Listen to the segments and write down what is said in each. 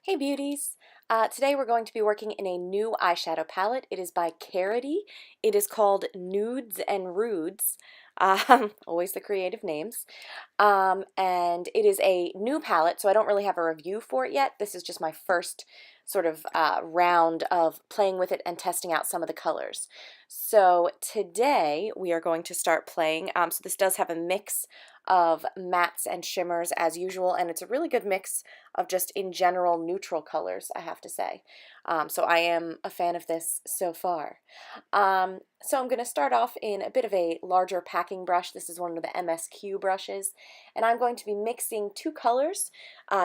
Hey beauties! Today we're going to be working in a new eyeshadow palette. It is by Karity. It is called Nudes and Rudes. Always the creative names. And it is a new palette, so I don't really have a review for it yet. This is just my first sort of round of playing with it and testing out some of the colors. So today we are going to start playing. So this does have a mix of mattes and shimmers as usual, and it's a really good mix of just in general neutral colors, I have to say. So I am a fan of this so far. So I'm going to start off in a bit of a larger packing brush. This is one of the MSQ brushes, and I'm going to be mixing two colors,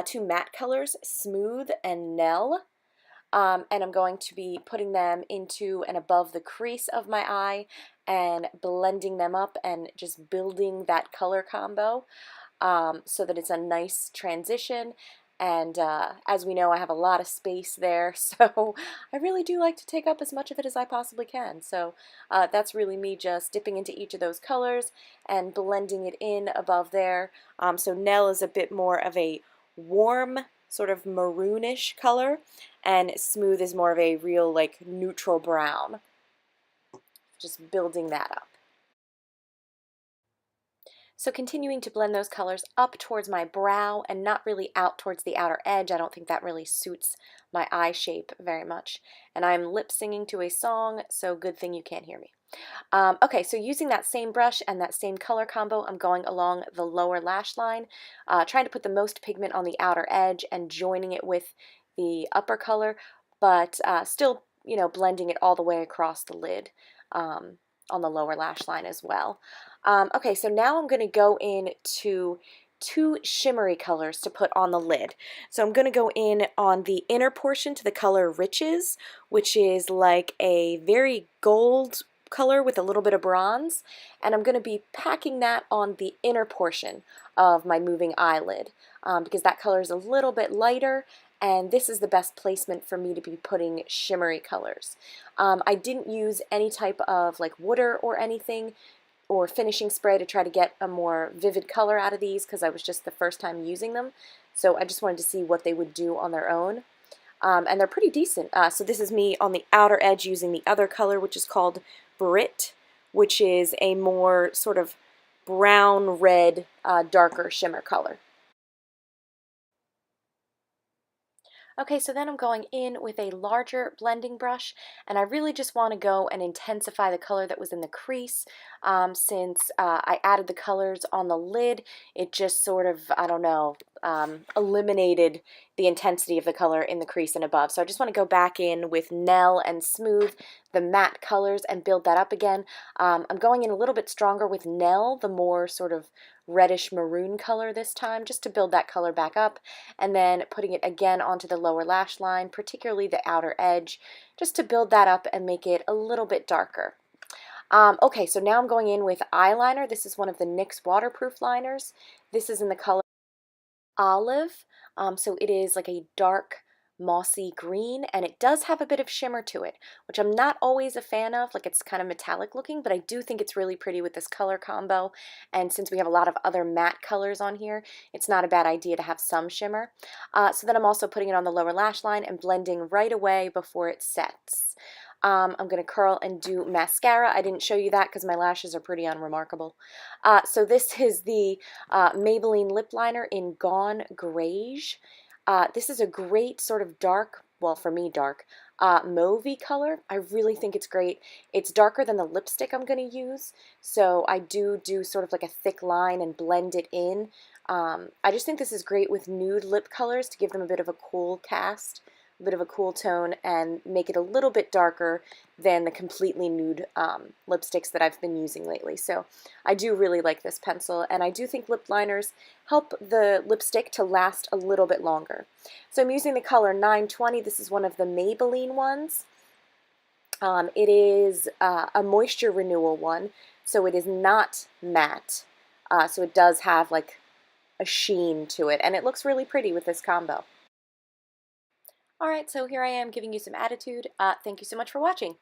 two matte colors, Smooth and Nell. And I'm going to be putting them into and above the crease of my eye and blending them up and just building that color combo so that it's a nice transition. And as we know, I have a lot of space there, so I really do like to take up as much of it as I possibly can. So that's really me just dipping into each of those colors and blending it in above there. So Nell is a bit more of a warm, sort of maroonish color, and Smooth is more of a real, like, neutral brown. Just building that up. So continuing to blend those colors up towards my brow and not really out towards the outer edge. I don't think that really suits my eye shape very much. And I'm lip singing to a song, so good thing you can't hear me. Okay, so using that same brush and that same color combo, I'm going along the lower lash line, trying to put the most pigment on the outer edge and joining it with the upper color, but still, you know, blending it all the way across the lid on the lower lash line as well. Okay, so now I'm going to go in to two shimmery colors to put on the lid. So I'm going to go in on the inner portion to the color Riches, which is like a very gold color with a little bit of bronze, and I'm going to be packing that on the inner portion of my moving eyelid because that color is a little bit lighter, and this is the best placement for me to be putting shimmery colors. I didn't use any type of like water or anything or finishing spray to try to get a more vivid color out of these because I was just the first time using them, so I just wanted to see what they would do on their own. And they're pretty decent. So this is me on the outer edge using the other color, which is called Brit, which is a more sort of brown red, darker shimmer color. Okay, so then I'm going in with a larger blending brush, and I really just want to go and intensify the color that was in the crease. Since I added the colors on the lid, it just sort of, I don't know, eliminated the intensity of the color in the crease and above. So I just want to go back in with Nell and Smooth, the matte colors, and build that up again. I'm going in a little bit stronger with Nell, the more sort of reddish maroon color this time, just to build that color back up, and then putting it again onto the lower lash line, particularly the outer edge, just to build that up and make it a little bit darker. Okay, so now I'm going in with eyeliner. This is one of the NYX waterproof liners. This is in the color Olive, so it is like a dark mossy green, and it does have a bit of shimmer to it, which I'm not always a fan of. Like, it's kind of metallic looking, but I do think it's really pretty with this color combo, and since we have a lot of other matte colors on here, it's not a bad idea to have some shimmer. So then I'm also putting it on the lower lash line and blending right away before it sets. I'm going to curl and do mascara. I didn't show you that because my lashes are pretty unremarkable. So this is the Maybelline lip liner in Gone Greige. This is a great sort of dark, well, for me dark, mauvey color. I really think it's great. It's darker than the lipstick I'm going to use, so I do sort of like a thick line and blend it in. I just think this is great with nude lip colors to give them a bit of a cool cast, a bit of a cool tone, and make it a little bit darker than the completely nude lipsticks that I've been using lately. So I do really like this pencil, and I do think lip liners help the lipstick to last a little bit longer. So I'm using the color 920. This is one of the Maybelline ones. It is a moisture renewal one, so it is not matte. So it does have like a sheen to it, and it looks really pretty with this combo. Alright, so here I am giving you some attitude. Thank you so much for watching.